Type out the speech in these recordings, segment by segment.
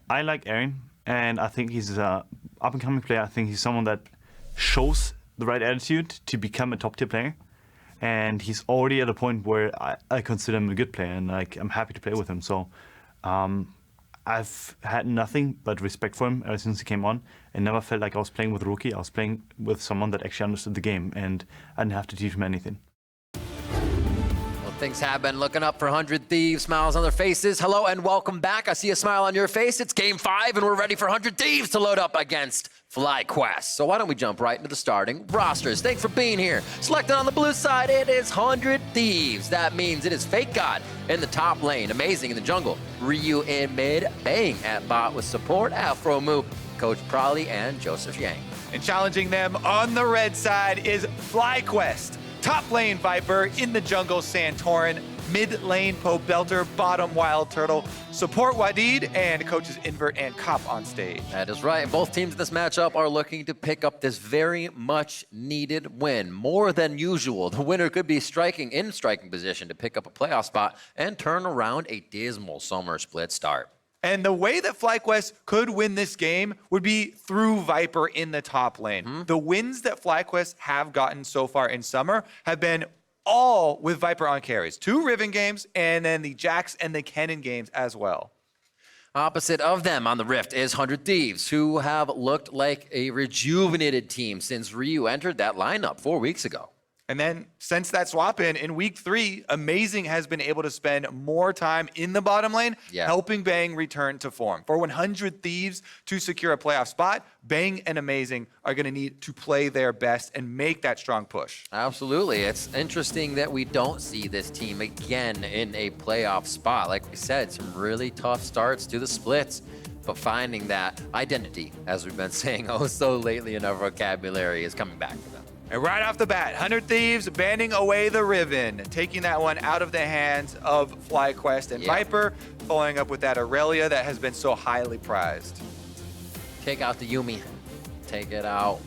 I like Aaron, and I think he's an up-and-coming player. I think he's someone that shows the right attitude to become a top-tier player. And he's already at a point where I consider him a good player, and like I'm happy to play with him. So I've had nothing but respect for him ever since he came on, and never felt like I was playing with a rookie. I was playing with someone that actually understood the game, and I didn't have to teach him anything. Things have been looking up for 100 Thieves. Smiles on their faces. Hello and welcome back. I see a smile on your face. It's game 5 and we're ready for 100 Thieves to load up against FlyQuest. So why don't we jump right into the starting rosters. Thanks for being here. Selected on the blue side, it is 100 Thieves. That means it is FakeGod in the top lane. Amazing in the jungle. Ryu in mid. Bang at bot with support. Aphromoo, Coach Prolly, and Joseph Yang. And challenging them on the red side is FlyQuest. Top lane Viper, in the jungle Santorin, mid lane Pobelter, bottom WildTurtle, support Wadid, and coaches Invert and Cop on stage. That is right. Both teams in this matchup are looking to pick up this very much needed win. More than usual, the winner could be in striking position to pick up a playoff spot and turn around a dismal summer split start. And the way that FlyQuest could win this game would be through Viper in the top lane. The wins that FlyQuest have gotten so far in Summer have been all with Viper on carries. 2 Riven games, and then the Jax and the Kennen games as well. Opposite of them on the Rift is 100 Thieves, who have looked like a rejuvenated team since Ryu entered that lineup 4 weeks ago. And then since that swap in week 3, Amazing has been able to spend more time in the bottom lane, helping Bang return to form. For 100 Thieves to secure a playoff spot, Bang and Amazing are going to need to play their best and make that strong push. Absolutely. It's interesting that we don't see this team again in a playoff spot. Like we said, some really tough starts to the splits, but finding that identity, as we've been saying oh so lately in our vocabulary, is coming back to them. And right off the bat, 100 Thieves banning away the Riven, taking that one out of the hands of FlyQuest and Viper, following up with that Aurelia that has been so highly prized. Take out the Yuumi. Take it out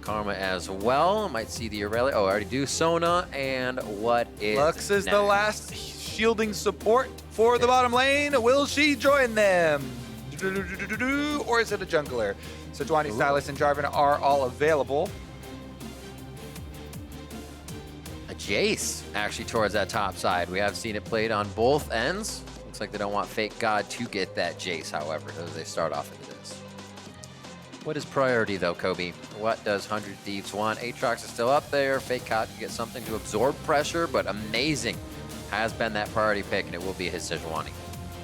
Karma as well. Might see the Aurelia. Oh, I already do Sona. And what is Lux is next? the last shielding support for the bottom lane. Will she join them? Or is it a jungler? Sejuani, Sylas, and Jarvan are all available. Jace actually towards that top side. We have seen it played on both ends. Looks like they don't want FakeGod to get that Jace, however, as they start off into this. What is priority though, Kobe? What does 100 Thieves want? Aatrox is still up there. FakeGod can get something to absorb pressure, but Amazing has been that priority pick, and it will be his Sejuani.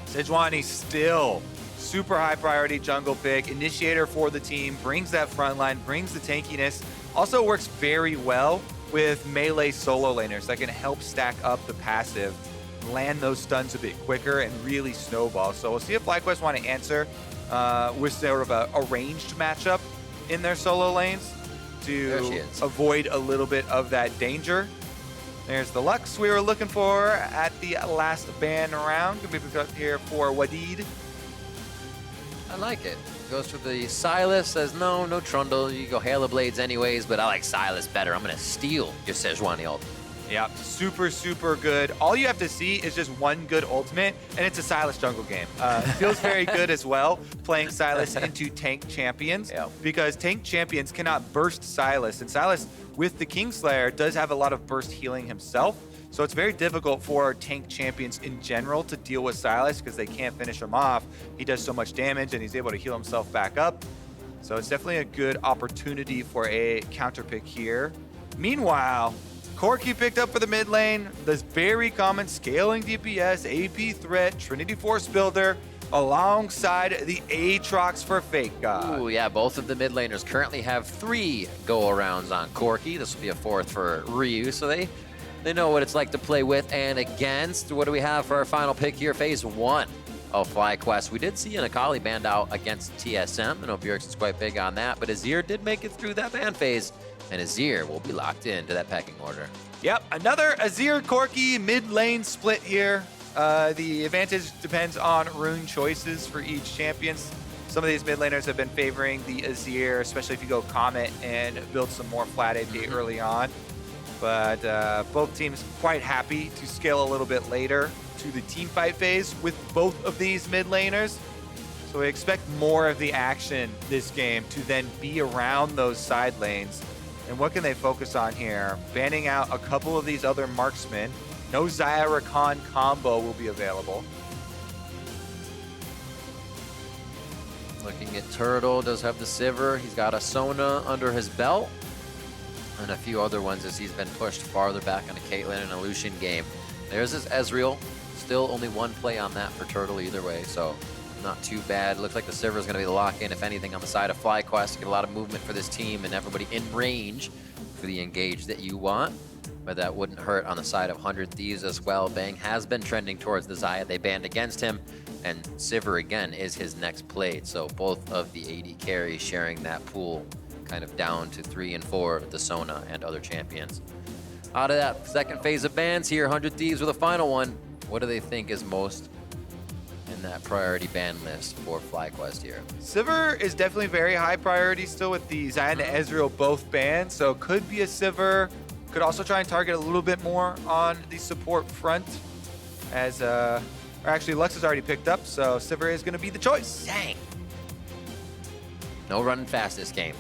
Sejuani still super high priority jungle pick. Initiator for the team, brings that front line, brings the tankiness. Also works very well with melee solo laners that can help stack up the passive, land those stuns a bit quicker, and really snowball. So we'll see if FlyQuest want to answer with sort of a ranged matchup in their solo lanes to avoid a little bit of that danger. There's the Lux we were looking for at the last ban round. Gonna be picked up here for Wadid. I like it. Goes to the Sylas, says no Trundle. You go Halo Blades anyways, but I like Sylas better. I'm going to steal your Sejuani ult. Yeah, super, super good. All you have to see is just one good ultimate, and it's a Sylas jungle game. Feels very good as well, playing Sylas into tank champions, because tank champions cannot burst Sylas, and Sylas, with the Kingslayer, does have a lot of burst healing himself. So it's very difficult for tank champions in general to deal with Sylas because they can't finish him off. He does so much damage and he's able to heal himself back up. So it's definitely a good opportunity for a counter pick here. Meanwhile, Corki picked up for the mid lane. This very common scaling DPS, AP threat, Trinity Force builder, alongside the Aatrox for FakeGod. Ooh, yeah, both of the mid laners currently have 3 go-arounds on Corki. This will be a 4th for Ryu, so they know what it's like to play with and against. What do we have for our final pick here? Phase 1 of FlyQuest. We did see an Akali banned out against TSM. I know Bjergsen is quite big on that, but Azir did make it through that ban phase, and Azir will be locked into that pecking order. Yep, another Azir Corki mid lane split here. The advantage depends on rune choices for each champion. Some of these mid laners have been favoring the Azir, especially if you go Comet and build some more flat AP early on. But both teams quite happy to scale a little bit later to the team fight phase with both of these mid laners. So we expect more of the action this game to then be around those side lanes. And what can they focus on here? Banning out a couple of these other marksmen. No Xayah Rakan combo will be available. Looking at Turtle, does have the Sivir. He's got a Sona under his belt. And a few other ones as he's been pushed farther back on a Caitlyn and a Lucian game. There's his Ezreal. Still only one play on that for Turtle either way, so not too bad. Looks like the Sivir is going to be the lock-in, if anything, on the side of FlyQuest. Get a lot of movement for this team and everybody in range for the engage that you want. But that wouldn't hurt on the side of 100 Thieves as well. Bang has been trending towards the Xayah. They banned against him, and Sivir again is his next played. So both of the AD carries sharing that pool, kind of down to 3 and 4, the Sona and other champions. Out of that second phase of bans here, 100 Thieves with a final one. What do they think is most in that priority ban list for FlyQuest here? Sivir is definitely very high priority still with the Xayah and Ezreal both banned, so could be a Sivir. Could also try and target a little bit more on the support front, as or actually Lux is already picked up, so Sivir is going to be the choice. Dang. No running fast this game.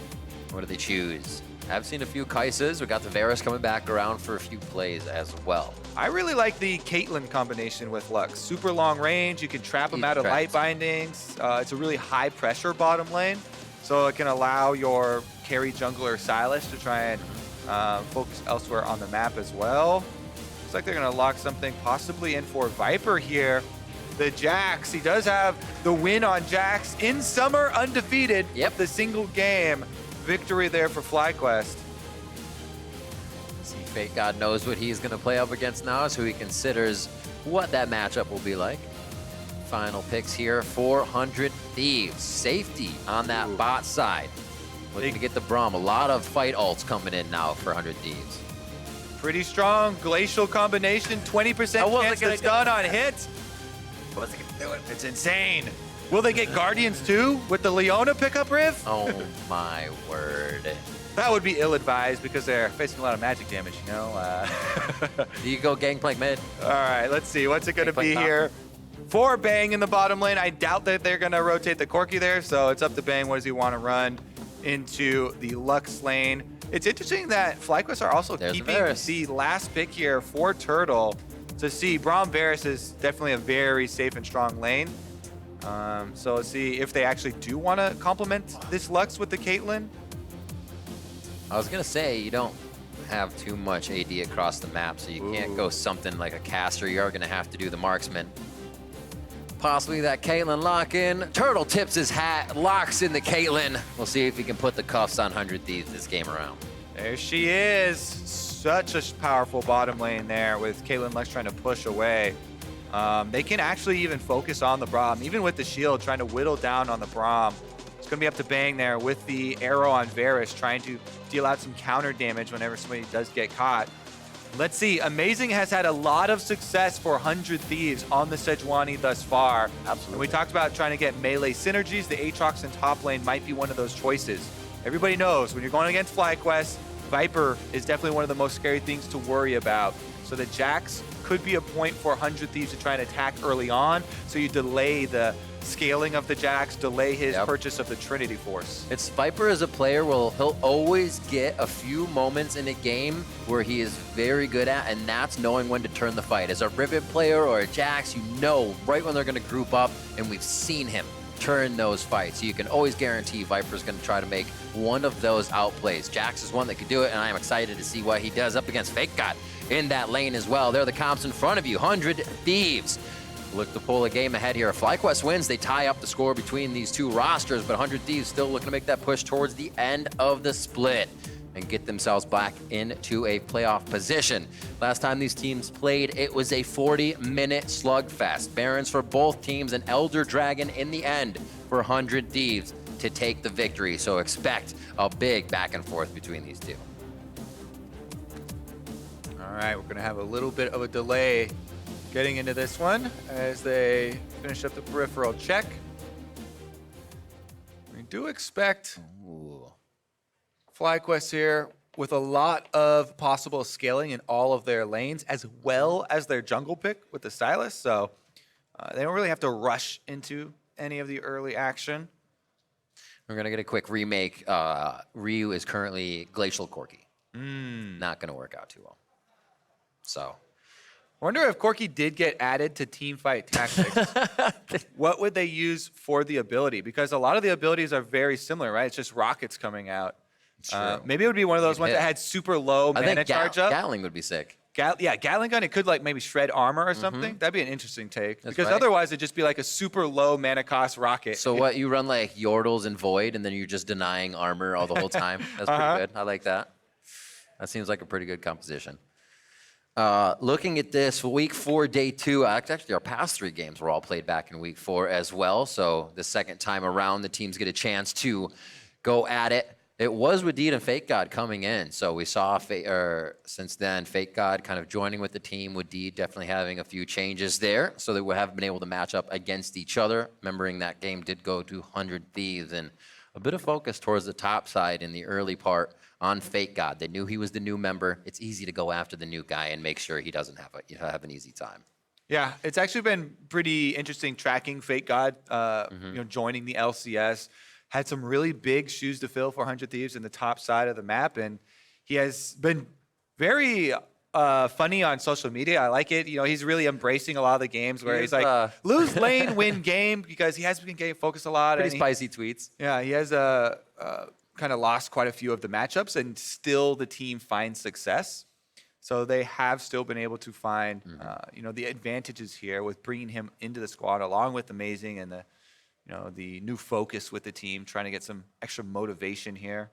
What do they choose? I've seen a few Kaisas. We got the Varus coming back around for a few plays as well. I really like the Caitlyn combination with Lux. Super long range, you can trap him out of light bindings. It's a really high pressure bottom lane, so it can allow your carry jungler Sylas to try and focus elsewhere on the map as well. Looks like they're gonna lock something possibly in for Viper here. The Jax, he does have the win on Jax in summer undefeated. Yep. The single game victory there for FlyQuest. See, FakeGod knows what he's gonna play up against now, so he considers what that matchup will be like. Final picks here, 400 Thieves. Safety on that bot side. Looking to get the Braum. A lot of fight ults coming in now for 100 Thieves. Pretty strong glacial combination, 20% chance to stun on hits. Wasn't gonna do it. It's insane. Will they get Guardians too with the Leona pickup riff? Oh my word. That would be ill-advised because they're facing a lot of magic damage, you know? You go Gangplank mid. All right, let's see. What's it going to be Gangplank here? For Bang in the bottom lane. I doubt that they're going to rotate the Corki there, so it's up to Bang. What does he want to run into the Lux lane? It's interesting that FlyQuest are also keeping the last pick here for Turtle. To see Braum Varus is definitely a very safe and strong lane. So let's see if they actually do want to complement this Lux with the Caitlyn. I was gonna say, you don't have too much AD across the map, so you can't go something like a caster. You are gonna have to do the marksman. Possibly that Caitlyn lock-in. Turtle tips his hat, locks in the Caitlyn. We'll see if he can put the cuffs on 100 Thieves this game around. There she is. Such a powerful bottom lane there with Caitlyn Lux trying to push away. They can actually even focus on the Braum, even with the shield, trying to whittle down on the Braum. It's going to be up to Bang there with the arrow on Varus, trying to deal out some counter damage whenever somebody does get caught. Let's see. Amazing has had a lot of success for 100 Thieves on the Sejuani thus far. Absolutely. And we talked about trying to get melee synergies. The Aatrox in top lane might be one of those choices. Everybody knows when you're going against FlyQuest, Viper is definitely one of the most scary things to worry about. So the Jax could be a point for 100 Thieves to try and attack early on, so you delay the scaling of the Jax, delay his purchase of the Trinity Force. It's Viper as a player, he'll always get a few moments in a game where he is very good at, and that's knowing when to turn the fight. As a Rivet player or a Jax, you know right when they're going to group up, and we've seen him turn those fights. So you can always guarantee Viper's going to try to make one of those outplays. Jax is one that could do it, and I am excited to see what he does up against FakeGod in that lane as well. They're the comps in front of you, 100 Thieves. Look to pull a game ahead here. If FlyQuest wins, they tie up the score between these two rosters, but 100 Thieves still looking to make that push towards the end of the split and get themselves back into a playoff position. Last time these teams played, it was a 40-minute slugfest. Barons for both teams, and Elder Dragon in the end for 100 Thieves to take the victory. So expect a big back and forth between these two. All right, we're going to have a little bit of a delay getting into this one as they finish up the peripheral check. We do expect FlyQuest here with a lot of possible scaling in all of their lanes, as well as their jungle pick with the Sylas. So they don't really have to rush into any of the early action. We're going to get a quick remake. Ryu is currently Glacial Corki. Not going to work out too well. So, I wonder if Corki did get added to Teamfight Tactics. What would they use for the ability? Because a lot of the abilities are very similar, right? It's just rockets coming out. Maybe it would be one of those ones that had super low mana charge up. Gatling would be sick. Yeah, Gatling gun, it could like maybe shred armor or something. That'd be an interesting take. Because otherwise it'd just be like a super low mana cost rocket. So what, you run like Yordles and Void and then you're just denying armor all the whole time? That's pretty good. I like that. That seems like a pretty good composition. Looking at this, week 4, day 2, actually our past 3 games were all played back in week 4 as well. So the second time around, the teams get a chance to go at it. It was Wadid and FakeGod coming in. So we saw since then, FakeGod kind of joining with the team. Wadid definitely having a few changes there. So that we haven't been able to match up against each other. Remembering that game did go to 100 Thieves and a bit of focus towards the top side in the early part on FakeGod. They knew he was the new member. It's easy to go after the new guy and make sure he doesn't have an easy time. Yeah, it's actually been pretty interesting tracking FakeGod, joining the LCS. Had some really big shoes to fill for 100 Thieves in the top side of the map, and he has been very funny on social media. I like it. He's really embracing a lot of the games where he's like, lose lane, win game, because he has been game focused a lot. Pretty spicy tweets. Yeah, he has kind of lost quite a few of the matchups, and still the team finds success. So they have still been able to find, the advantages here with bringing him into the squad, along with Amazing and the new focus with the team, trying to get some extra motivation here.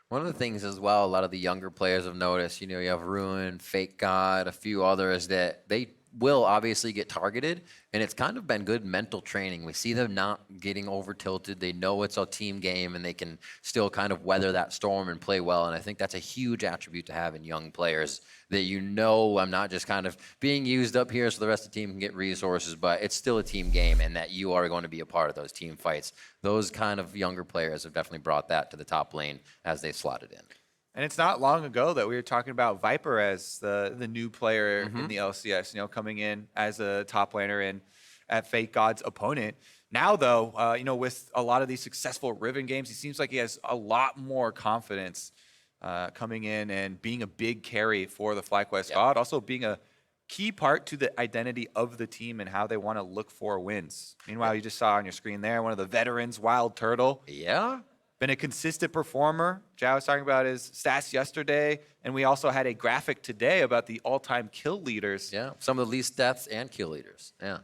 One of the things as well, a lot of the younger players have noticed, you have Ruin, FakeGod, a few others that they will obviously get targeted, and it's kind of been good mental training. We see them not getting over tilted. They know it's a team game, and they can still kind of weather that storm and play well. And I think that's a huge attribute to have in young players, that I'm not just kind of being used up here so the rest of the team can get resources, but it's still a team game, and that you are going to be a part of those team fights. Those kind of younger players have definitely brought that to the top lane as they slotted in. And it's not long ago that we were talking about Viper as the new player in the LCS, coming in as a top laner and at FakeGod's opponent. Now, though, with a lot of these successful Riven games, he seems like he has a lot more confidence coming in and being a big carry for the FlyQuest God, also being a key part to the identity of the team and how they want to look for wins. Meanwhile, you just saw on your screen there, one of the veterans, WildTurtle. Yeah. Been a consistent performer. Jao was talking about his stats yesterday, and we also had a graphic today about the all-time kill leaders. Yeah, some of the least deaths and kill leaders. Yeah.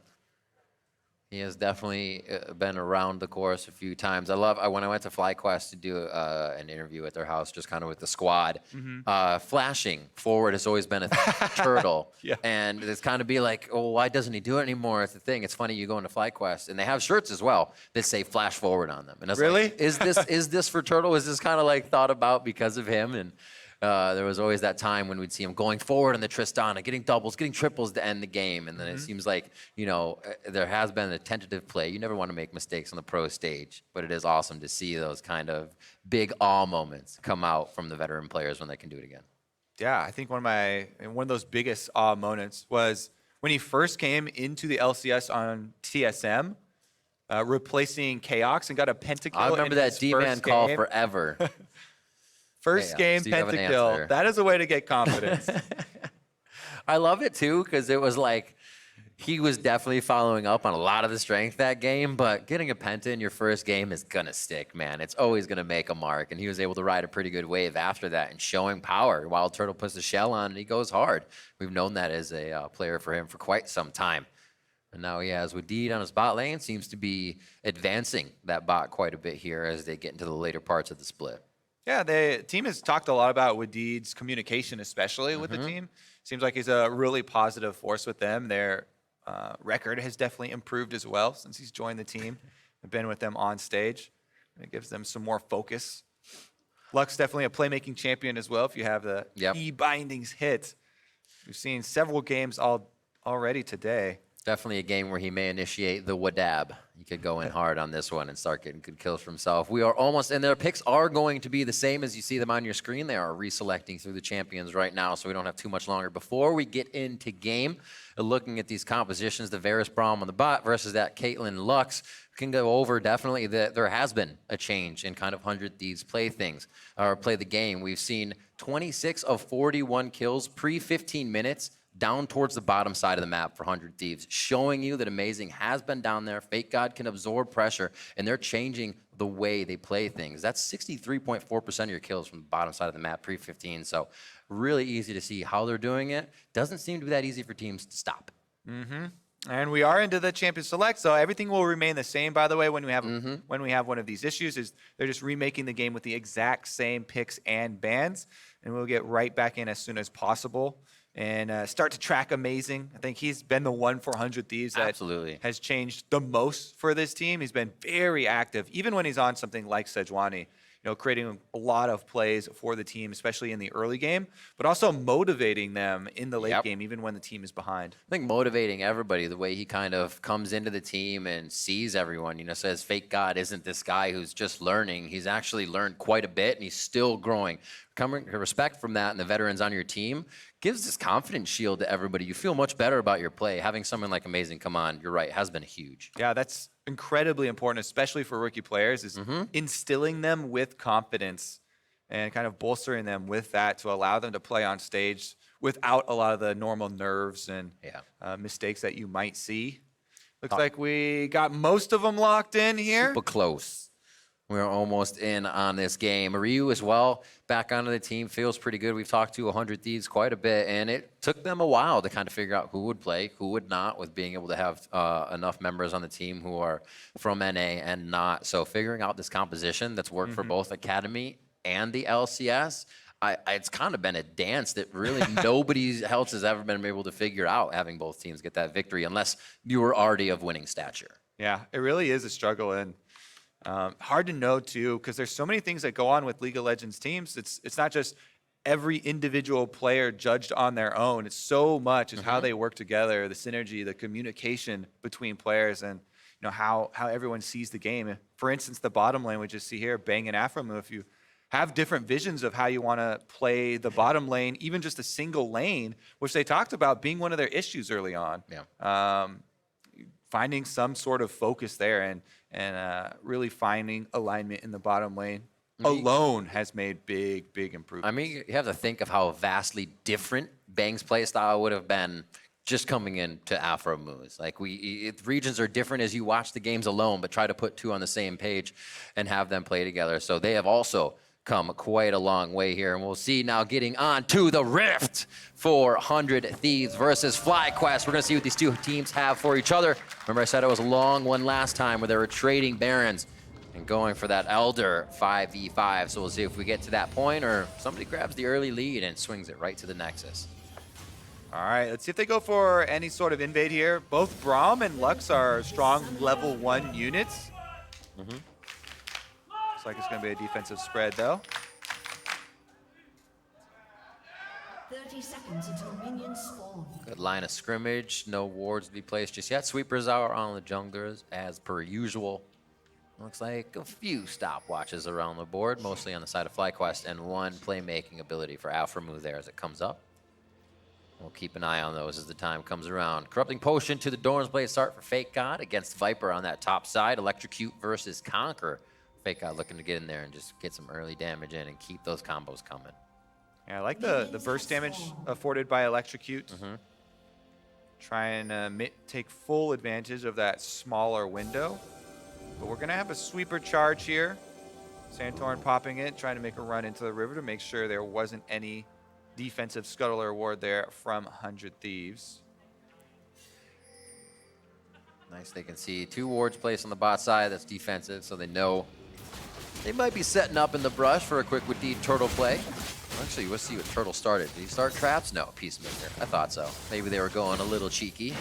He has definitely been around the course a few times. When I went to FlyQuest to do an interview at their house, just kind of with the squad, flashing forward has always been a turtle. And it's kind of be like, oh, why doesn't he do it anymore? It's the thing. It's funny, you go into FlyQuest, and they have shirts as well that say flash forward on them. And it's really? Like, is this for Turtle? Is this kind of like thought about because of him? And there was always that time when we'd see him going forward on the Tristana, getting doubles, getting triples to end the game. And then it seems like, there has been a tentative play. You never want to make mistakes on the pro stage, but it is awesome to see those kind of big awe moments come out from the veteran players when they can do it again. Yeah, I think one of those biggest awe moments was when he first came into the LCS on TSM, replacing Chaos and got a pentakill. I remember that D-man call forever. First game, pentakill. That is a way to get confidence. I love it, too, because it was like he was definitely following up on a lot of the strength that game, but getting a penta in your first game is going to stick, man. It's always going to make a mark, and he was able to ride a pretty good wave after that and showing power. WildTurtle puts the shell on, and he goes hard. We've known that as a player for him for quite some time. And now he has Wadid on his bot lane, seems to be advancing that bot quite a bit here as they get into the later parts of the split. Yeah, the team has talked a lot about Wadid's communication, especially with the team. Seems like he's a really positive force with them. Their record has definitely improved as well since he's joined the team and been with them on stage. And it gives them some more focus. Luck's definitely a playmaking champion as well if you have the key bindings hit. We've seen several games already today. Definitely a game where he may initiate the Wadab. He could go in hard on this one and start getting good kills for himself. We are almost, and their picks are going to be the same as you see them on your screen. They are reselecting through the champions right now, so we don't have too much longer. Before we get into game, looking at these compositions, the Varus Braum on the bot versus that Caitlyn Lux, can go over definitely that there has been a change in kind of 100 Thieves play things, or play the game. We've seen 26 of 41 kills pre-15 minutes down towards the bottom side of the map for 100 Thieves, showing you that Amazing has been down there. FakeGod can absorb pressure, and they're changing the way they play things. That's 63.4% of your kills from the bottom side of the map pre-15, so really easy to see how they're doing it. Doesn't seem to be that easy for teams to stop. And we are into the Champion Select, so everything will remain the same. By the way, when we have one of these issues, is they're just remaking the game with the exact same picks and bans, and we'll get right back in as soon as possible and start to track Amazing. I think he's been the one for 100 Thieves that Absolutely has changed the most for this team. He's been very active, even when he's on something like Sejuani. You know, creating a lot of plays for the team, especially in the early game, but also motivating them in the late game, even when the team is behind. I think motivating everybody, the way he kind of comes into the team and sees everyone, you know, says FakeGod isn't this guy who's just learning. He's actually learned quite a bit, and he's still growing. Coming respect from that and the veterans on your team gives this confidence shield to everybody. You feel much better about your play. Having someone like Amazing come on, you're right, has been huge. Yeah, that's incredibly important, especially for rookie players, is instilling them with confidence and kind of bolstering them with that to allow them to play on stage without a lot of the normal nerves and mistakes that you might see. Looks like we got most of them locked in here. Super close. We're almost in on this game. Ryu as well, back onto the team, feels pretty good. We've talked to 100 Thieves quite a bit, and it took them a while to kind of figure out who would play, who would not, with being able to have enough members on the team who are from NA and not. So figuring out this composition that's worked for both Academy and the LCS, it's kind of been a dance that really nobody else has ever been able to figure out, having both teams get that victory, unless you were already of winning stature. Yeah, it really is a struggle, and hard to know too, because there's so many things that go on with League of Legends teams. It's not just every individual player judged on their own. It's so much is how they work together, the synergy, the communication between players, and you know how everyone sees the game. For instance, the bottom lane we just see here, Bang and Aphromoo. If you have different visions of how you want to play the bottom lane, even just a single lane, which they talked about being one of their issues early on. Finding some sort of focus there and really finding alignment in the bottom lane alone has made big improvements. I mean, you have to think of how vastly different Bang's play style would have been just coming into Aphromoo. Like regions are different as you watch the games alone, but try to put two on the same page and have them play together. So they have also come quite a long way here, and we'll see now getting on to the Rift for 100 Thieves versus FlyQuest. We're going to see what these two teams have for each other. Remember I said it was a long one last time where they were trading Barons and going for that Elder 5v5, so we'll see if we get to that point or somebody grabs the early lead and swings it right to the Nexus. All right, let's see if they go for any sort of invade here. Both Braum and Lux are strong level 1 units. Looks like it's going to be a defensive spread, though. 30 seconds until minions spawn. Good line of scrimmage. No wards to be placed just yet. Sweepers are on the junglers as per usual. Looks like a few stopwatches around the board, mostly on the side of FlyQuest, and one playmaking ability for Aphromoo there as it comes up. We'll keep an eye on those as the time comes around. Corrupting Potion to the Dorn's Blade start for FakeGod against Viper on that top side. Electrocute versus Conquer. FakeGod looking to get in there and just get some early damage in and keep those combos coming. Yeah, I like the burst damage afforded by Electrocute. Try and take full advantage of that smaller window. But we're going to have a sweeper charge here. Santorin popping it, trying to make a run into the river to make sure there wasn't any defensive scuttler ward there from 100 Thieves. Nice, they can see two wards placed on the bot side. That's defensive, so they know they might be setting up in the brush for a quick Wadid Turtle play. Actually, let's see what Turtle started. Did he start traps? No, Peacemaker. I thought so. Maybe they were going a little cheeky.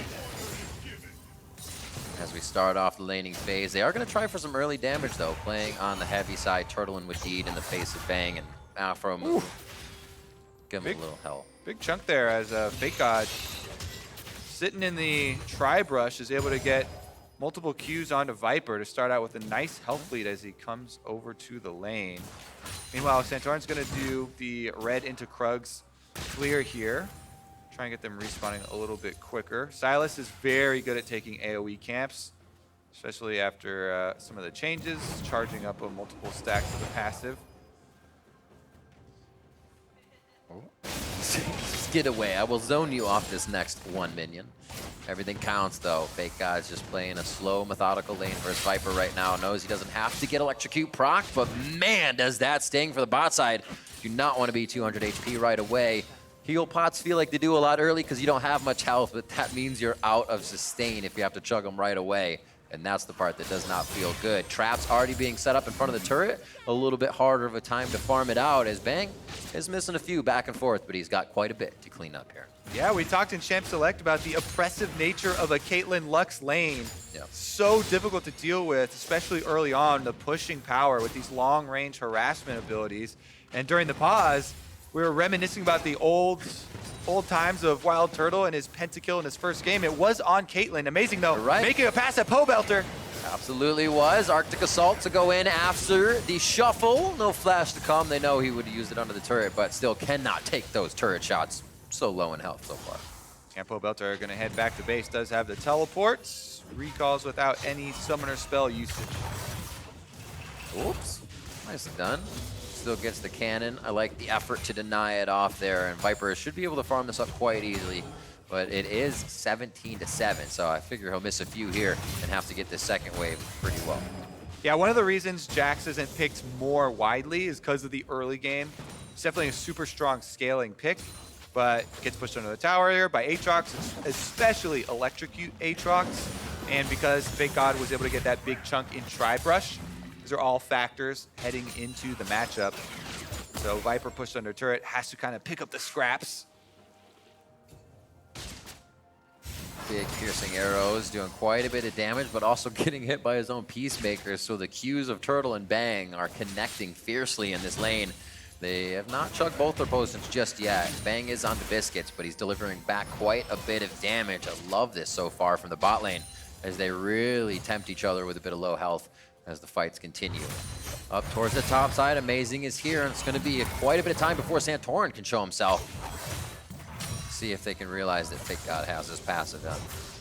As we start off the laning phase, they are going to try for some early damage, though, playing on the heavy side, Turtle and Wadid in the face of Bang and Aphromoo. Give him a little help. Big chunk there as FakeGod sitting in the tri-brush is able to get multiple Qs onto Viper to start out with a nice health lead as he comes over to the lane. Meanwhile, Santorin's going to do the red into Krug's clear here. Try and get them respawning a little bit quicker. Sylas is very good at taking AoE camps, especially after some of the changes, charging up on multiple stacks of the passive. Just get away. I will zone you off this next one minion. Everything counts, though. FakeGod's just playing a slow, methodical lane for his Viper right now. Knows he doesn't have to get Electrocute proc, but man, does that sting for the bot side. Do not want to be 200 HP right away. Heal pots feel like they do a lot early because you don't have much health, but that means you're out of sustain if you have to chug them right away. And that's the part that does not feel good. Traps already being set up in front of the turret. A little bit harder of a time to farm it out as Bang is missing a few back and forth, but he's got quite a bit to clean up here. Yeah, we talked in Champ Select about the oppressive nature of a Caitlyn Lux lane. Yep. So difficult to deal with, especially early on, the pushing power with these long-range harassment abilities. And during the pause, we were reminiscing about the old times of WildTurtle and his pentakill in his first game. It was on Caitlyn. Amazing, though. Right. Making a pass at Pobelter. Absolutely was. Arctic Assault to go in after the shuffle. No flash to come. They know he would have used it under the turret, but still cannot take those turret shots. So low in health so far. And Pobelter are going to head back to base. Does have the teleports. Recalls without any summoner spell usage. Oops. Nicely done. Still gets the cannon. I like the effort to deny it off there, and Viper should be able to farm this up quite easily. But it is 17-7, so I figure he'll miss a few here and have to get this second wave pretty well. Yeah, one of the reasons Jax isn't picked more widely is because of the early game. It's definitely a super strong scaling pick, but gets pushed under the tower here by Aatrox, especially Electrocute Aatrox. And because FakeGod was able to get that big chunk in Tri-Brush, these are all factors heading into the matchup. So Viper pushed under turret, has to kind of pick up the scraps. Big piercing arrows doing quite a bit of damage, but also getting hit by his own peacemakers. So the Qs of Turtle and Bang are connecting fiercely in this lane. They have not chugged both their potions just yet. Bang is onto biscuits, but he's delivering back quite a bit of damage. I love this so far from the bot lane as they really tempt each other with a bit of low health as the fights continue. Up towards the top side, Amazing is here, and it's going to be quite a bit of time before Santorin can show himself. See if they can realize that FakeGod has his passive up.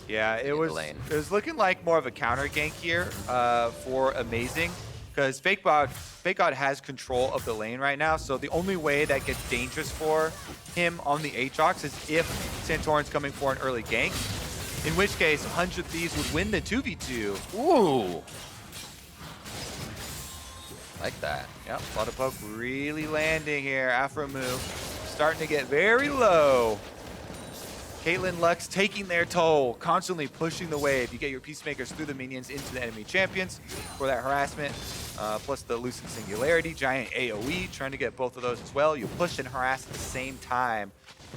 Yeah, it was looking like more of a counter gank here for Amazing, because FakeGod has control of the lane right now, so the only way that gets dangerous for him on the Aatrox is if Santorin's coming for an early gank, in which case 100 Thieves would win the 2v2. Ooh! Like that. Yep, Flutter Poke really landing here. Aphromoo starting to get very low. Caitlyn Lux taking their toll, constantly pushing the wave. You get your peacemakers through the minions into the enemy champions for that harassment, plus the Lucent Singularity, giant AoE, trying to get both of those as well. You push and harass at the same time,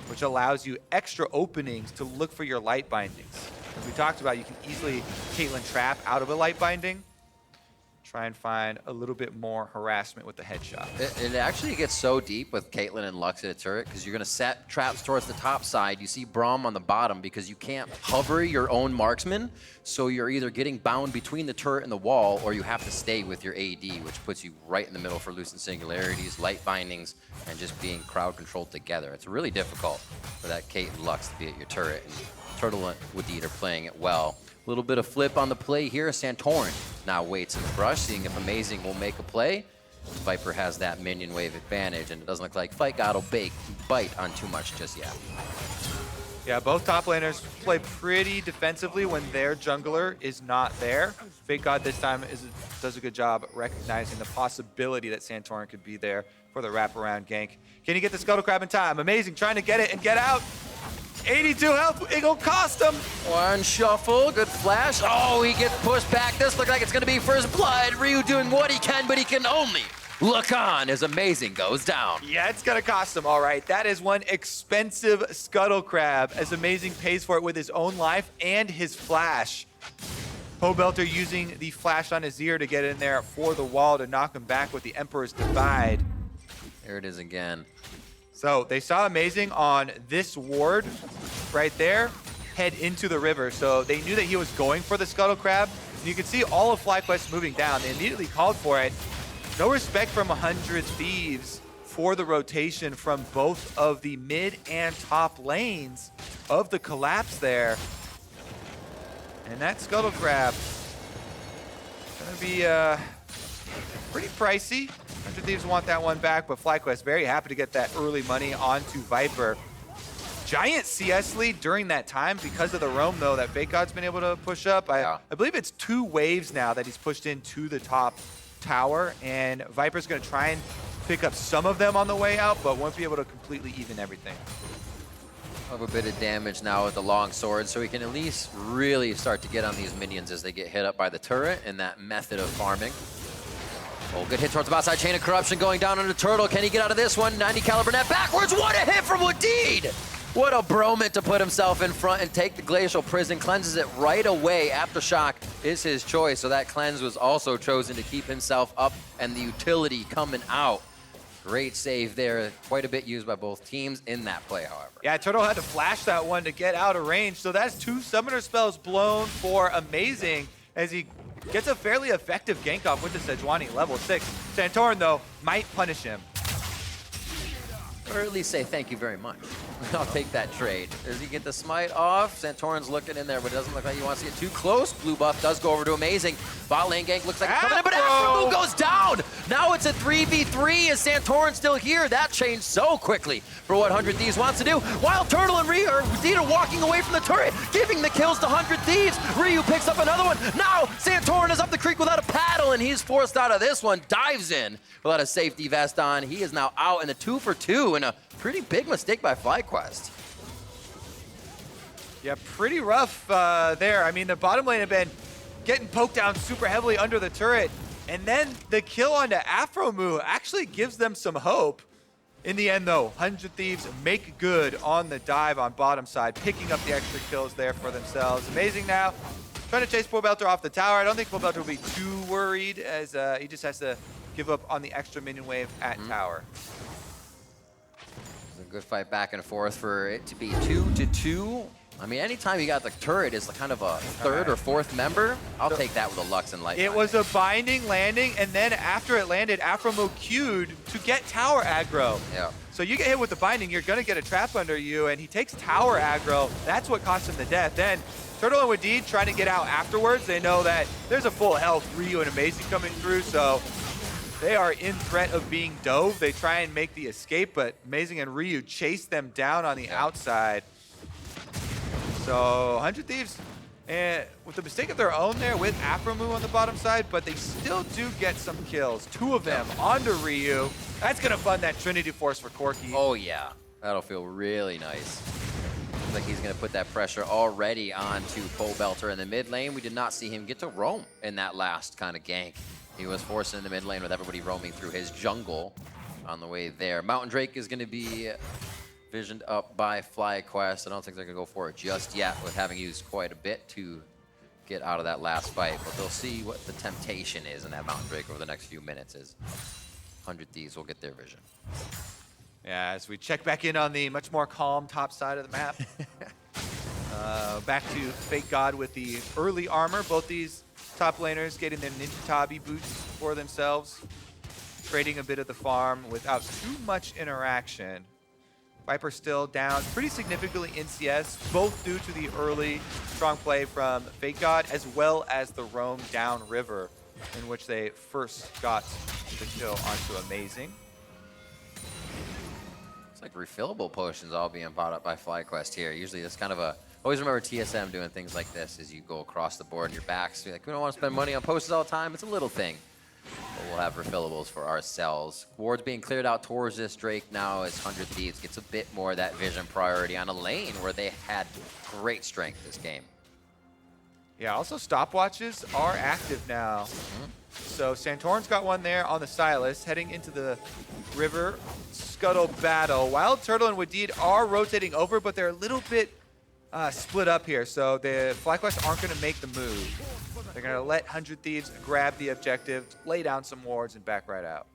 which allows you extra openings to look for your light bindings. As we talked about, you can easily Caitlyn trap out of a light binding. Try and find a little bit more harassment with the headshot. It actually gets so deep with Caitlyn and Lux at a turret because you're going to set traps towards the top side. You see Braum on the bottom because you can't hover your own marksman. So you're either getting bound between the turret and the wall, or you have to stay with your AD, which puts you right in the middle for Lucent Singularities, light bindings, and just being crowd controlled together. It's really difficult for that Cait and Lux to be at your turret. And Turtle and Wadid are playing it well. A little bit of flip on the play here. Santorin now waits in the brush, seeing if Amazing will make a play. Viper has that minion wave advantage, and it doesn't look like FlyQuest will bite on too much just yet. Yeah, both top laners play pretty defensively when their jungler is not there. FakeGod this time does a good job recognizing the possibility that Santorin could be there for the wraparound gank. Can he get the Scuttle Crab in time? Amazing, trying to get it and get out. 82 health, it gonna cost him. One shuffle, good flash. Oh, he gets pushed back. This looks like it's gonna be first blood. Ryu doing what he can, but he can only look on as Amazing goes down. Yeah, it's gonna cost him, all right. That is one expensive Scuttle Crab as Amazing pays for it with his own life and his flash. Pobelter using the flash on Azir to get in there for the wall to knock him back with the Emperor's Divide. There it is again. So they saw Amazing on this ward right there head into the river. So they knew that he was going for the Scuttle Crab. And you can see all of FlyQuest moving down. They immediately called for it. No respect from 100 Thieves for the rotation from both of the mid and top lanes of the collapse there. And that scuttle grab gonna be pretty pricey. 100 Thieves want that one back, but FlyQuest very happy to get that early money onto Viper. Giant CS lead during that time because of the roam, though, that FakeGod's been able to push up. I believe it's 2 waves now that he's pushed into the top tower, and Viper's going to try and pick up some of them on the way out, but won't be able to completely even everything. Have a bit of damage now with the long sword, so we can at least really start to get on these minions as they get hit up by the turret and that method of farming. Oh, good hit towards the outside. Chain of Corruption going down on the turtle. Can he get out of this one? 90 caliber net backwards. What a hit from Wadid! What a Braum to put himself in front and take the Glacial Prison. Cleanses it right away. Aftershock is his choice, so that cleanse was also chosen to keep himself up and the utility coming out. Great save there. Quite a bit used by both teams in that play, however. Yeah, Turtle had to flash that one to get out of range, so that's 2 summoner spells blown for Amazing as he gets a fairly effective gank off with the Sejuani, level 6. Santorin, though, might punish him. Or at least say thank you very much. I'll take that trade. Does he get the smite off? Santorin's looking in there, but it doesn't look like he wants to get too close. Blue buff does go over to Amazing. Bot lane gank looks like it's coming in, but Aphromoo goes down! Now it's a 3v3. Is Santorin still here? That changed so quickly for what 100 Thieves wants to do. WildTurtle and Wadid are walking away from the turret, giving the kills to 100 Thieves. Ryu picks up another one. Now Santorin is up the creek without a paddle, and he's forced out of this one. Dives in without a safety vest on. He is now out in a 2 for 2 and a pretty big mistake by FlyQuest. Yeah, pretty rough there. I mean, the bottom lane had been getting poked down super heavily under the turret, and then the kill onto Aphromoo actually gives them some hope. In the end, though, 100 Thieves make good on the dive on bottom side, picking up the extra kills there for themselves. Amazing now. Trying to chase Pobelter off the tower. I don't think Pobelter will be too worried, as he just has to give up on the extra minion wave at tower. It's a good fight back and forth for it to be 2-2. I mean, anytime you got the turret is kind of a third or fourth member, I'll take that with a Lux and Light. It was a binding landing, and then after it landed, Aphromoo queued to get tower aggro. Yeah. So you get hit with the binding, you're going to get a trap under you, and he takes tower aggro. That's what cost him the death. Then Turtle and Wadid trying to get out afterwards. They know that there's a full health Ryu and Amazing coming through, so they are in threat of being dove. They try and make the escape, but Amazing and Ryu chase them down on the outside. So 100 Thieves, with the mistake of their own there with Aphromoo on the bottom side, but they still do get some kills. 2 of them onto Ryu. That's going to fund that Trinity Force for Corki. Oh, yeah. That'll feel really nice. Looks like he's going to put that pressure already onto Pobelter in the mid lane. We did not see him get to roam in that last kind of gank. He was forced in the mid lane with everybody roaming through his jungle on the way there. Mountain Drake is going to be visioned up by FlyQuest. I don't think they're going to go for it just yet with having used quite a bit to get out of that last fight, but they'll see what the temptation is in that Mountain Drake over the next few minutes as 100 Thieves will get their vision. Yeah, as we check back in on the much more calm top side of the map. Back to FakeGod with the early armor. Both these top laners getting their Ninja Tabi boots for themselves, trading a bit of the farm without too much interaction. Viper still down pretty significantly in CS, both due to the early strong play from FakeGod as well as the roam down river in which they first got the kill onto Amazing. It's like refillable potions all being bought up by FlyQuest here. Usually it's kind of a, always remember TSM doing things like this as you go across the board in your backs. You're like, we don't want to spend money on potions all the time. It's a little thing. But we'll have refillables for ourselves. Wards being cleared out towards this Drake now as 100 Thieves gets a bit more of that vision priority on a lane where they had great strength this game. Yeah, also stopwatches are active now. So Santorin's got one there on the Sylas, heading into the river scuttle battle. WildTurtle and Wadid are rotating over, but they're a little bit split up here. So the FlyQuest aren't going to make the move. They're going to let 100 Thieves grab the objective, lay down some wards, and back right out.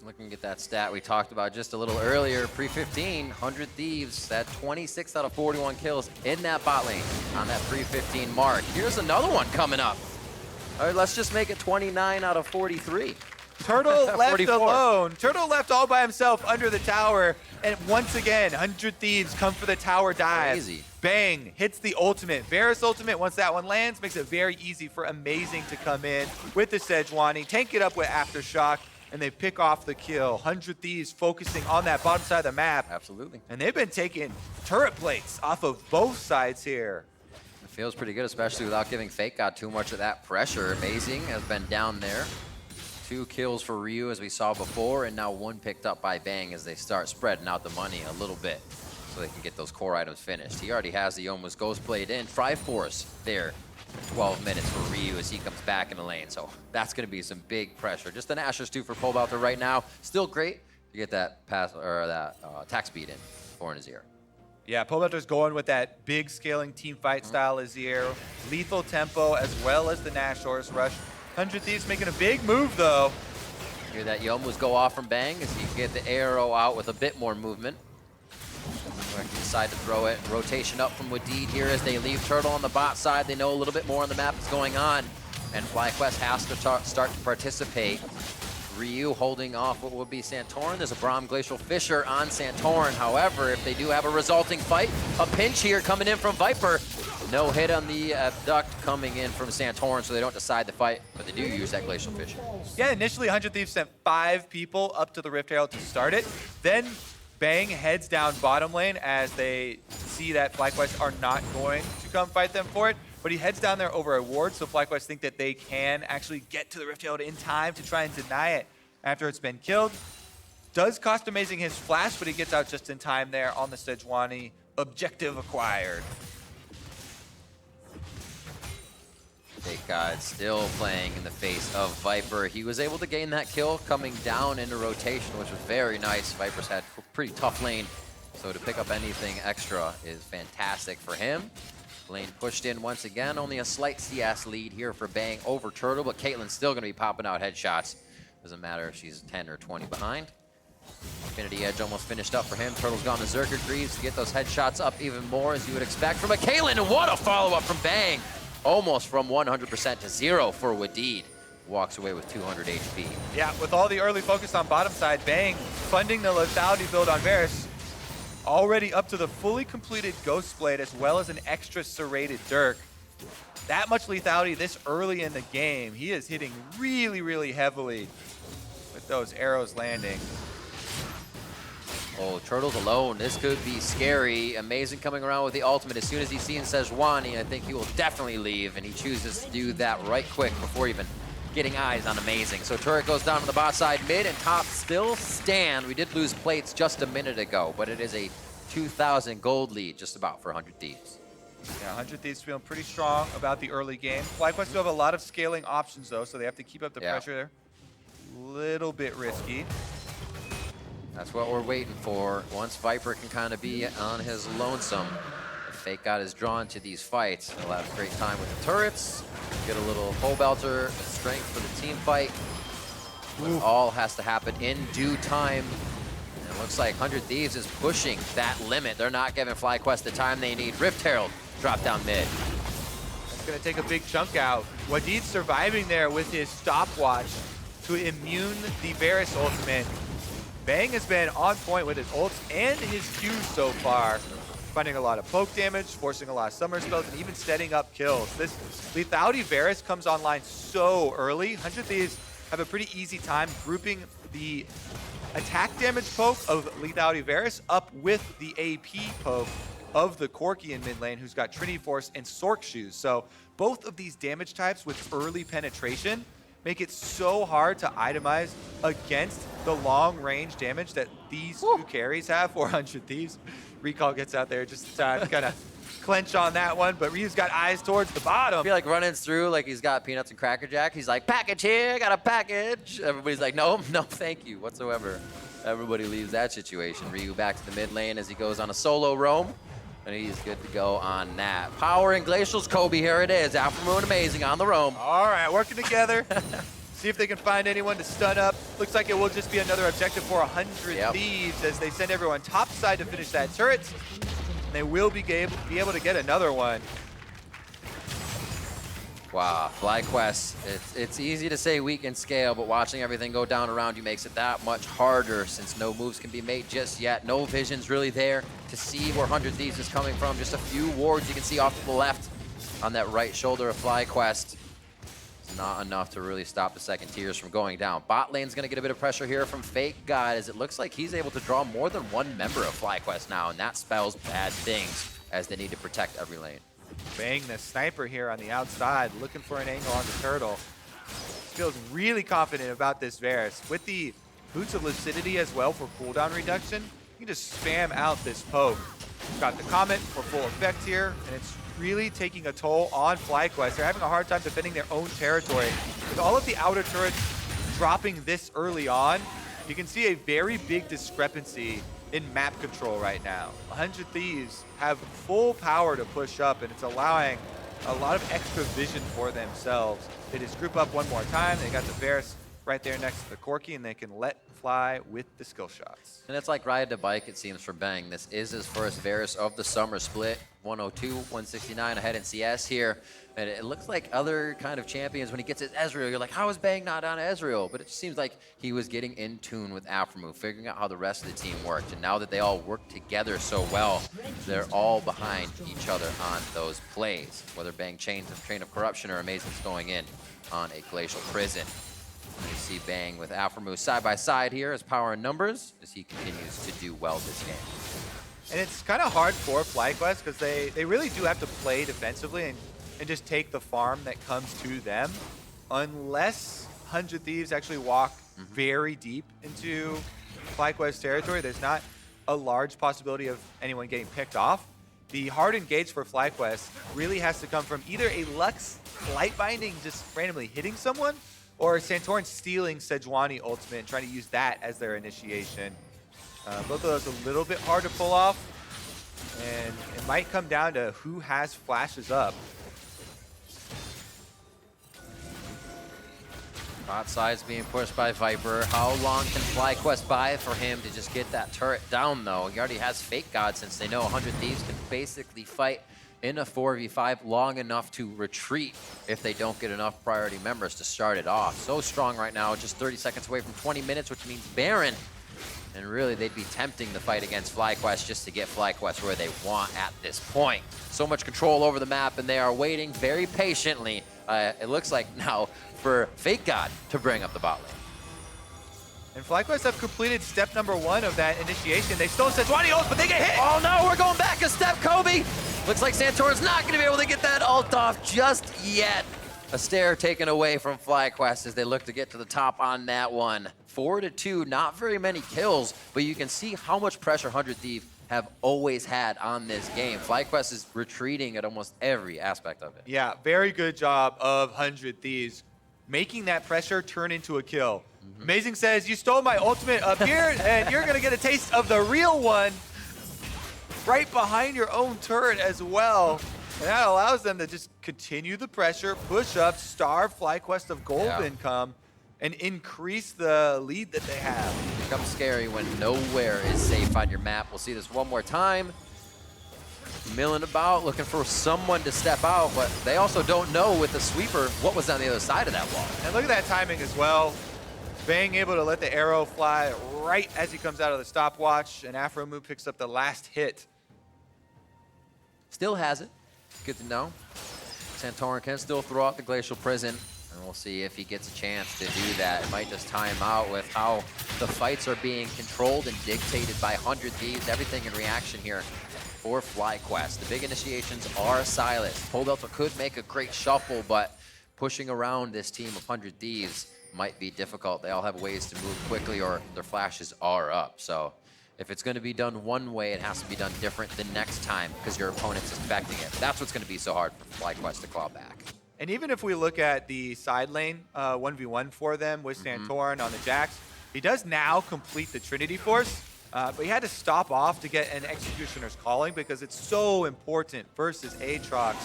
Looking at that stat we talked about just a little earlier, pre-15, 100 Thieves, that 26 out of 41 kills in that bot lane on that pre-15 mark. Here's another one coming up. All right, let's just make it 29 out of 43. Turtle left 44. alone. Turtle left all by himself under the tower. And once again, 100 Thieves come for the tower dive. Crazy. Bang, hits the ultimate. Varus ultimate, once that one lands, makes it very easy for Amazing to come in with the Sejuani, tank it up with Aftershock, and they pick off the kill. 100 Thieves focusing on that bottom side of the map. Absolutely. And they've been taking turret plates off of both sides here. It feels pretty good, especially without giving FakeGod too much of that pressure. Amazing has been down there. 2 kills for Ryu, as we saw before, and now 1 picked up by Bang as they start spreading out the money a little bit so they can get those core items finished. He already has the Yomu's Ghost Blade in. Triforce there. 12 minutes for Ryu as he comes back in the lane, so that's going to be some big pressure. Just an Asher's 2 for Pobelter right now. Still great to get that pass or that attack speed in for an Azir. Yeah, Pobelter's going with that big scaling team fight style Azir, lethal tempo as well as the Nashor's Rush. 100 Thieves making a big move though. Hear that Yomu's go off from Bang as he can get the arrow out with a bit more movement. Decide to throw it. Rotation up from Wadid here as they leave Turtle on the bot side. They know a little bit more on the map is going on. And FlyQuest has to start to participate. Ryu holding off what would be Santorin. There's a Braum Glacial Fissure on Santorin. However, if they do have a resulting fight, a pinch here coming in from Viper. No hit on the abduct coming in from Santorin, so they don't decide to fight, but they do use that Glacial Fissure. Yeah, initially 100 Thieves sent 5 people up to the Rift Herald to start it. Then Bang heads down bottom lane as they see that FlyQuest are not going to come fight them for it. But he heads down there over a ward, so FlyQuest think that they can actually get to the Rift Herald in time to try and deny it after it's been killed. Does cost Amazing his flash, but he gets out just in time there on the Sejuani. Objective acquired. FakeGod still playing in the face of Viper. He was able to gain that kill coming down into rotation, which was very nice. Viper's had a pretty tough lane, so to pick up anything extra is fantastic for him. Lane pushed in once again, only a slight CS lead here for Bang over Turtle, but Caitlyn's still going to be popping out headshots. Doesn't matter if she's 10 or 20 behind. Infinity Edge almost finished up for him. Turtle's gone to Zerker Greaves to get those headshots up even more, as you would expect from a Caitlyn, and what a follow-up from Bang! Almost from 100% to 0 for Wadid. Walks away with 200 HP. Yeah, with all the early focus on bottom side, Bang funding the lethality build on Varus. Already up to the fully completed Ghost Blade as well as an extra serrated Dirk. That much lethality this early in the game. He is hitting really, really heavily with those arrows landing. Oh, Turtle's alone. This could be scary. Amazing coming around with the ultimate. As soon as he's seen Sejuani, I think he will definitely leave, and he chooses to do that right quick before even getting eyes on Amazing. So turret goes down on the bot side. Mid and top still stand. We did lose plates just a minute ago, but it is a 2,000 gold lead just about for 100 Thieves. Yeah, 100 Thieves feeling pretty strong about the early game. FlyQuest still have a lot of scaling options though, so they have to keep up the pressure there. Little bit risky. That's what we're waiting for. Once Viper can kind of be on his lonesome, if FakeGod is drawn to these fights, he'll have a great time with the turrets, get a little Pobelter strength for the team fight. But it all has to happen in due time. And it looks like 100 Thieves is pushing that limit. They're not giving FlyQuest the time they need. Rift Herald drop down mid. It's going to take a big chunk out. Wadid surviving there with his stopwatch to immune the Varus ultimate. Bang has been on point with his ults and his Qs so far. Finding a lot of poke damage, forcing a lot of summer spells, and even setting up kills. This lethality Varus comes online so early. 100 Thieves have a pretty easy time grouping the attack damage poke of lethality Varus up with the AP poke of the Corki in mid lane, who's got Trinity Force and Sork Shoes. So both of these damage types with early penetration make it so hard to itemize against the long-range damage that these two carries have. 400 Thieves. Recall gets out there just in time to kind of clench on that one, but Ryu's got eyes towards the bottom. I feel like running through like he's got peanuts and Cracker Jack. He's like, package here, got a package. Everybody's like, no, no, thank you whatsoever. Everybody leaves that situation. Ryu back to the mid lane as he goes on a solo roam. And he's good to go on that. Power and Glacial's Kobe, here it is. Aphromoo and Amazing on the roam. All right, working together. See if they can find anyone to stun up. Looks like it will just be another objective for 100 Thieves as they send everyone topside to finish that turret. And they will be able to get another one. Wow, FlyQuest, it's easy to say weak in scale, but watching everything go down around you makes it that much harder since no moves can be made just yet. No vision's really there to see where 100 Thieves is coming from. Just a few wards you can see off to the left on that right shoulder of FlyQuest. It's not enough to really stop the second tiers from going down. Bot lane's gonna get a bit of pressure here from FakeGod as it looks like he's able to draw more than one member of FlyQuest now, and that spells bad things as they need to protect every lane. Bang the sniper here on the outside, looking for an angle on the turtle. Feels really confident about this Varus. With the Boots of Lucidity as well for cooldown reduction, you can just spam out this poke. Got the Comet for full effect here, and it's really taking a toll on FlyQuest. They're having a hard time defending their own territory. With all of the outer turrets dropping this early on, you can see a very big discrepancy in map control right now. 100 Thieves have full power to push up, and it's allowing a lot of extra vision for themselves. They just group up one more time. They got the Varus right there next to the Corki, and they can let fly with the skill shots. And it's like ride the bike, it seems, for Bang. This is his first Varus of the summer split. 102, 169 ahead in CS here. And it looks like other kind of champions, when he gets his Ezreal, you're like, how is Bang not on Ezreal? But it just seems like he was getting in tune with Aphromoo, figuring out how the rest of the team worked. And now that they all work together so well, they're all behind each other on those plays. Whether Bang Train of Corruption or Amazing's going in on a Glacial Prison. You see Bang with Aphromoo side by side here as power and numbers as he continues to do well this game. And it's kind of hard for FlyQuest because they really do have to play defensively and just take the farm that comes to them. Unless 100 Thieves actually walk very deep into FlyQuest territory, there's not a large possibility of anyone getting picked off. The hard engage for FlyQuest really has to come from either a Lux light binding just randomly hitting someone, or Santorin stealing Sejuani ultimate and trying to use that as their initiation. Both of those a little bit hard to pull off, and it might come down to who has flashes up. Bot side's being pushed by Viper. How long can FlyQuest buy for him to just get that turret down, though? He already has FakeGod, since they know 100 Thieves can basically fight in a 4v5 long enough to retreat if they don't get enough priority members to start it off. So strong right now, just 30 seconds away from 20 minutes, which means Baron. And really, they'd be tempting the fight against FlyQuest just to get FlyQuest where they want at this point. So much control over the map, and they are waiting very patiently, it looks like now, for FakeGod to bring up the bot lane. And FlyQuest have completed step number 1 of that initiation. They stole Sejuani ult, but they get hit! Oh no, we're going back a step, Kobe! Looks like Santorin's not going to be able to get that ult off just yet. A stare taken away from FlyQuest as they look to get to the top on that one. 4-2, not very many kills, but you can see how much pressure 100 Thieves have always had on this game. FlyQuest is retreating at almost every aspect of it. Yeah, very good job of 100 Thieves making that pressure turn into a kill. Amazing says, you stole my ultimate up here, and you're going to get a taste of the real one right behind your own turret as well. And that allows them to just continue the pressure, push up, starve FlyQuest of gold income, and increase the lead that they have. It becomes scary when nowhere is safe on your map. We'll see this one more time. Milling about, looking for someone to step out, but they also don't know with the sweeper what was on the other side of that wall. And look at that timing as well. Bang able to let the arrow fly right as he comes out of the stopwatch, and Aphromoo picks up the last hit. Still has it. Good to know. Santorin can still throw out the Glacial Prison, and we'll see if he gets a chance to do that. It might just time out with how the fights are being controlled and dictated by 100 Thieves. Everything in reaction here for FlyQuest. The big initiations are Sylas. Pobelter could make a great shuffle, but pushing around this team of 100 Thieves might be difficult. They all have ways to move quickly, or their flashes are up. So if it's going to be done one way, it has to be done different the next time because your opponent's expecting it. That's what's going to be so hard for FlyQuest to claw back. And even if we look at the side lane 1v1 for them with Santorin on the Jax, he does now complete the Trinity Force, but he had to stop off to get an Executioner's Calling because it's so important versus Aatrox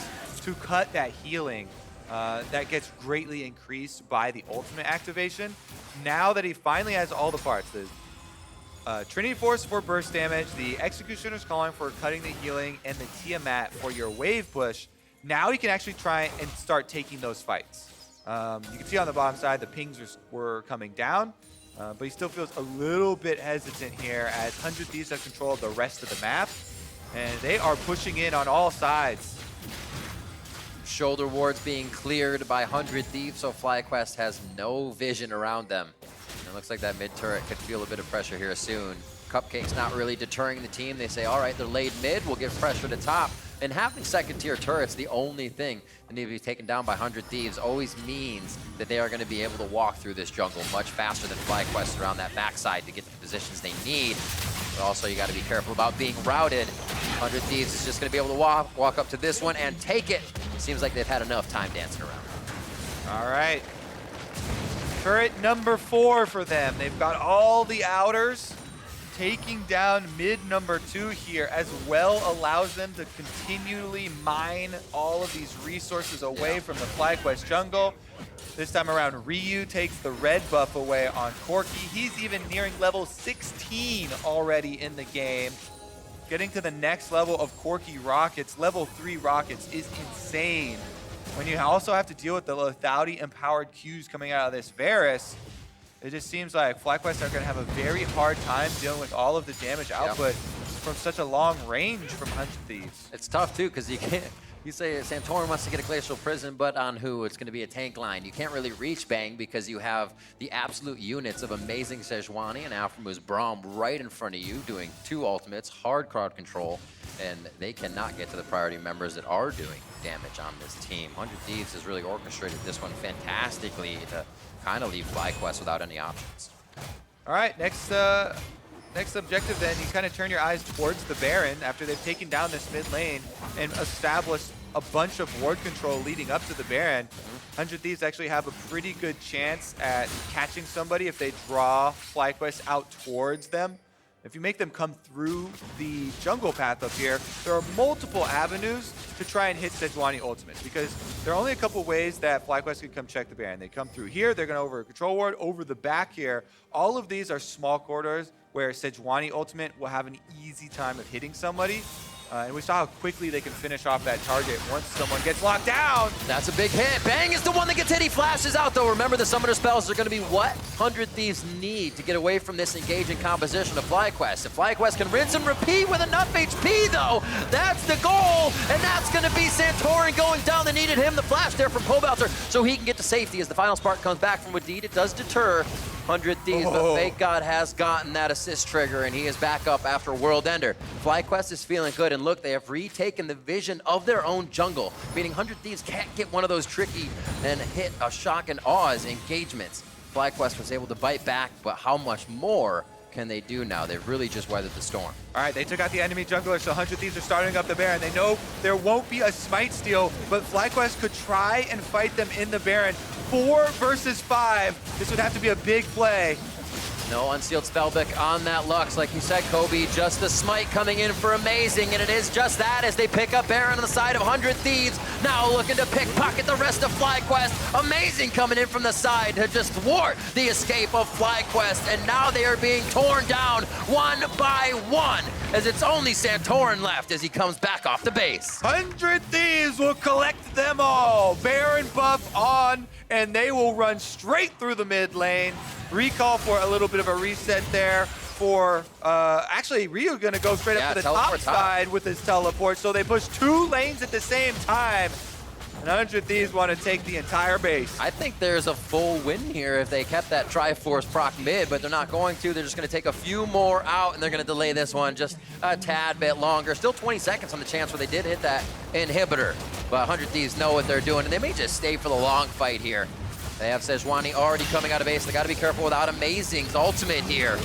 to cut that healing that gets greatly increased by the ultimate activation. Now that he finally has all the parts, the Trinity Force for burst damage, the Executioner's Calling for cutting the healing, and the Tiamat for your wave push. Now he can actually try and start taking those fights. You can see on the bottom side, the pings were coming down, but he still feels a little bit hesitant here as 100 Thieves have control of the rest of the map, and they are pushing in on all sides. Shoulder wards being cleared by 100 Thieves, so FlyQuest has no vision around them. And it looks like that mid turret could feel a bit of pressure here soon. Cupcake's not really deterring the team. They say, all right, they're laid mid, we'll give pressure to top. And having second tier turrets, the only thing that need to be taken down by 100 Thieves always means that they are going to be able to walk through this jungle much faster than FlyQuest around that backside to get the positions they need. But also you got to be careful about being routed. 100 Thieves is just going to be able to walk up to this one and take it. Seems like they've had enough time dancing around. All right. Turret number 4 for them. They've got all the outers. Taking down mid number 2 here as well allows them to continually mine all of these resources away from the FlyQuest jungle. This time around, Ryu takes the red buff away on Corki. He's even nearing level 16 already in the game. Getting to the next level of Corki rockets, level 3 rockets, is insane. When you also have to deal with the lethality empowered Qs coming out of this Varus, it just seems like FlyQuest are going to have a very hard time dealing with all of the damage output from such a long range from 100 Thieves. It's tough too, because you can't. You say Santorin wants to get a Glacial Prison, but on who? It's going to be a tank line. You can't really reach Bang because you have the absolute units of amazing Sejuani and Aphromoo's Braum right in front of you doing 2 ultimates, hard crowd control, and they cannot get to the priority members that are doing damage on this team. 100 Thieves has really orchestrated this one fantastically to kind of leave FlyQuest without any options. All right, next objective then, you kind of turn your eyes towards the Baron after they've taken down this mid lane and established a bunch of ward control leading up to the Baron. 100 Thieves actually have a pretty good chance at catching somebody if they draw FlyQuest out towards them. If you make them come through the jungle path up here, there are multiple avenues to try and hit Sejuani ultimates, because there are only a couple ways that FlyQuest can come check the Baron. They come through here, they're going to over a control ward, over the back here. All of these are small corridors where Sejuani ultimate will have an easy time of hitting somebody. And we saw how quickly they can finish off that target once someone gets locked down. That's a big hit. Bang is the one that gets hit. He flashes out, though. Remember, the summoner spells are going to be what 100 Thieves need to get away from this engaging composition of FlyQuest. If FlyQuest can rinse and repeat with enough HP, though, that's the goal. And that's going to be Santorin going down. They needed him. The flash there from Pobelter so he can get to safety as the final spark comes back from Wadid. It does deter 100 Thieves, but FakeGod has gotten that assist trigger, and he is back up after World Ender. FlyQuest is feeling good, and look, they have retaken the vision of their own jungle, meaning 100 Thieves can't get one of those tricky and hit a shock and awes engagements. FlyQuest was able to bite back, but how much more can they do now? They've really just weathered the storm. All right, they took out the enemy jungler, so 100 Thieves are starting up the Baron. They know there won't be a smite steal, but FlyQuest could try and fight them in the Baron. 4 versus 5. This would have to be a big play. No unsealed Spellbook on that Lux, like you said, Kobe. Just the smite coming in for amazing, and it is just that as they pick up Baron on the side of 100 Thieves. Now looking to pickpocket the rest of FlyQuest. Amazing coming in from the side to just thwart the escape of FlyQuest, and now they are being torn down one by one as it's only Santorin left as he comes back off the base. 100 Thieves will collect them all. Baron buff on, and they will run straight through the mid lane. Recall for a little bit of a reset there for, actually, Ryu gonna go straight up to the top side with his teleport, so they push 2 lanes at the same time. And 100 Thieves want to take the entire base. I think there's a full win here if they kept that Triforce proc mid, but they're not going to. They're just going to take a few more out, and they're going to delay this one just a tad bit longer. Still 20 seconds on the chance where they did hit that inhibitor, but 100 Thieves know what they're doing, and they may just stay for the long fight here. They have Sejuani already coming out of base. They got to be careful without Amazing's ultimate here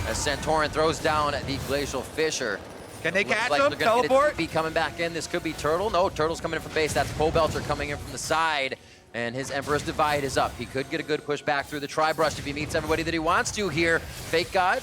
as Santorin throws down the Glacial Fissure. Can they catch like him? Teleport? Be coming back in. This could be Turtle. No, Turtle's coming in from base. That's Pobelter coming in from the side. And his Emperor's Divide is up. He could get a good push back through the Tri-Brush if he meets everybody that he wants to here. FakeGod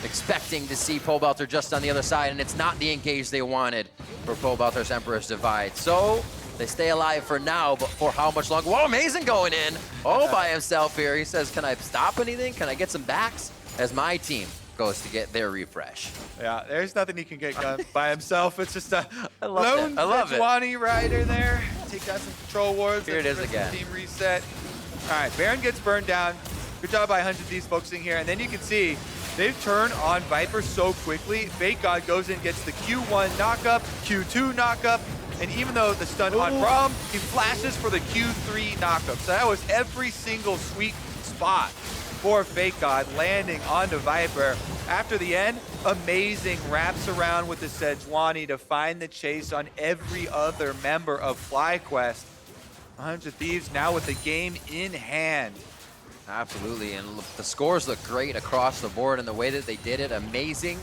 expecting to see Pobelter just on the other side, and it's not the engage they wanted for Pobelter's Emperor's Divide. So they stay alive for now, but for how much longer? Whoa, Amazing going in all by himself here. He says, can I stop anything? Can I get some backs? As my team Tacos to get their refresh. Yeah, there's nothing he can get done by himself. It's just a I love lone it. I love it. Sejuani rider there. Take down some control wards. Here it is Let's again. Team reset. All right, Baron gets burned down. Good job by 100 Thieves focusing here. And then you can see they've turned on Viper so quickly. FakeGod goes in, gets the Q1 knockup, Q2 knockup, and even though the stun on Braum, he flashes for the Q3 knockup. So that was every single sweet spot for FakeGod landing onto Viper. After the end, amazing wraps around with the Sejuani to find the chase on every other member of FlyQuest. 100 Thieves now with the game in hand. Absolutely, and the scores look great across the board, and the way that they did it, amazing.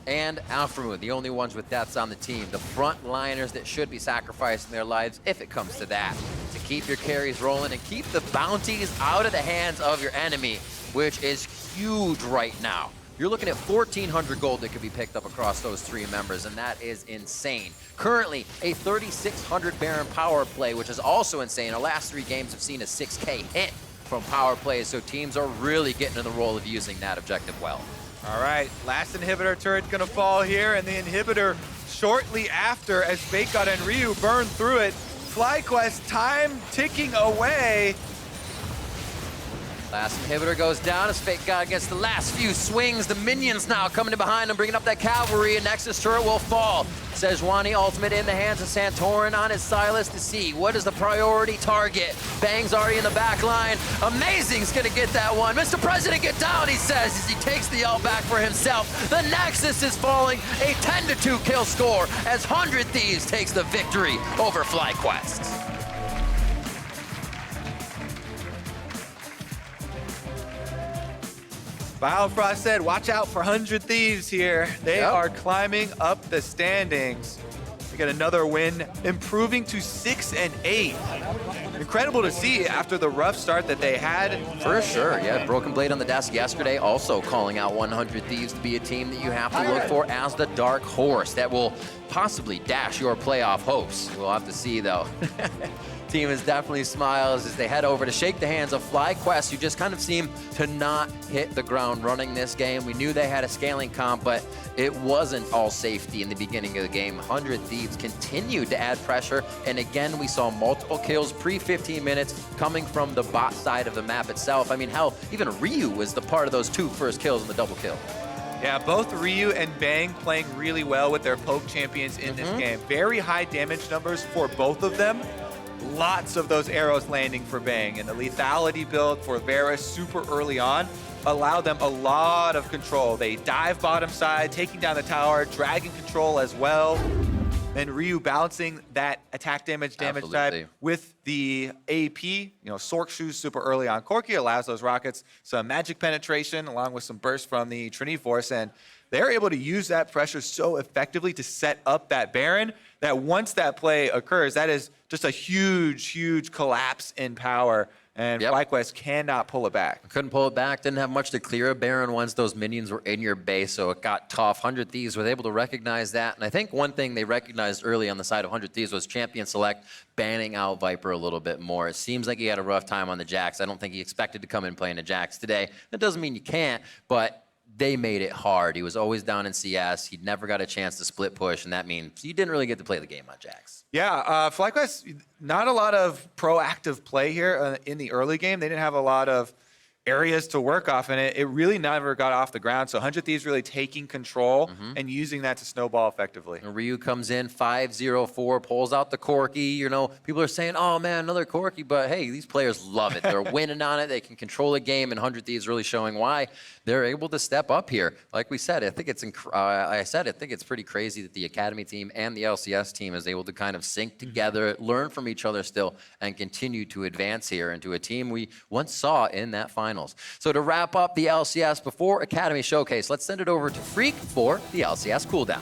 And Aphromoo, the only ones with deaths on the team. The front liners that should be sacrificing their lives if it comes to that. To keep your carries rolling and keep the bounties out of the hands of your enemy, which is huge right now. You're looking at 1,400 gold that could be picked up across those three members, and that is insane. Currently, a 3,600 Baron power play, which is also insane. Our last 3 games have seen a 6K hit from power plays, so teams are really getting in the role of using that objective well. All right, last inhibitor turret gonna fall here, and the inhibitor shortly after as FakeGod and Ryu burn through it. FlyQuest time ticking away. Last inhibitor goes down as FakeGod gets the last few swings. The minions now coming in behind him, bringing up that cavalry, and Nexus turret will fall. Sejuani ultimate in the hands of Santorin on his Sylas to see what is the priority target. Bang's already in the back line. Amazing's gonna get that one. Mr. President, get down, he says, as he takes the L back for himself. The Nexus is falling, a 10-2 kill score as 100 Thieves takes the victory over FlyQuest. Frost said, watch out for 100 Thieves here. They Yep. are climbing up the standings. They get another win, improving to 6-8. Incredible to see after the rough start that they had. For sure, yeah. Broken Blade on the desk yesterday, also calling out 100 Thieves to be a team that you have to look for as the dark horse that will possibly dash your playoff hopes. We'll have to see, though. Team is definitely smiles as they head over to shake the hands of FlyQuest, who just kind of seem to not hit the ground running this game. We knew they had a scaling comp, but it wasn't all safety in the beginning of the game. 100 Thieves continued to add pressure, and again, we saw multiple kills pre-15 minutes coming from the bot side of the map itself. I mean, hell, even Ryu was the part of those 2 first kills in the double kill. Yeah, both Ryu and Bang playing really well with their poke champions in this game. Very high damage numbers for both of them. Lots of those arrows landing for Bang, and the lethality build for Varus super early on allowed them a lot of control. They dive bottom side, taking down the tower, dragging control as well. Then Ryu balancing that attack damage Absolutely. type with the AP. You know, Sork Shoes super early on Corki allows those rockets some magic penetration along with some burst from the Trinity Force, and they're able to use that pressure so effectively to set up that Baron that once that play occurs, that is just a huge, huge collapse in power, and FlyQuest cannot pull it back. Couldn't pull it back, didn't have much to clear a Baron once those minions were in your base, so it got tough. 100 Thieves was able to recognize that, and I think one thing they recognized early on the side of 100 Thieves was Champion Select banning out Viper a little bit more. It seems like he had a rough time on the Jax. I don't think he expected to come in playing the Jax today. That doesn't mean you can't, but they made it hard. He was always down in CS. He never got a chance to split push, and that means you didn't really get to play the game on Jax. Yeah, FlyQuest, not a lot of proactive play here in the early game. They didn't have a lot of areas to work off in it. It really never got off the ground. So 100 Thieves really taking control and using that to snowball effectively. And Ryu comes in 5-0-4, pulls out the Corki. You know, people are saying, oh man, another Corki, but hey, these players love it. They're winning on it. They can control the game, and 100 Thieves really showing why they're able to step up here. Like we said, I think it's pretty crazy that the Academy team and the LCS team is able to kind of sync together, learn from each other still, and continue to advance here into a team we once saw in that finals. So to wrap up the LCS before Academy Showcase, let's send it over to Freak for the LCS cooldown.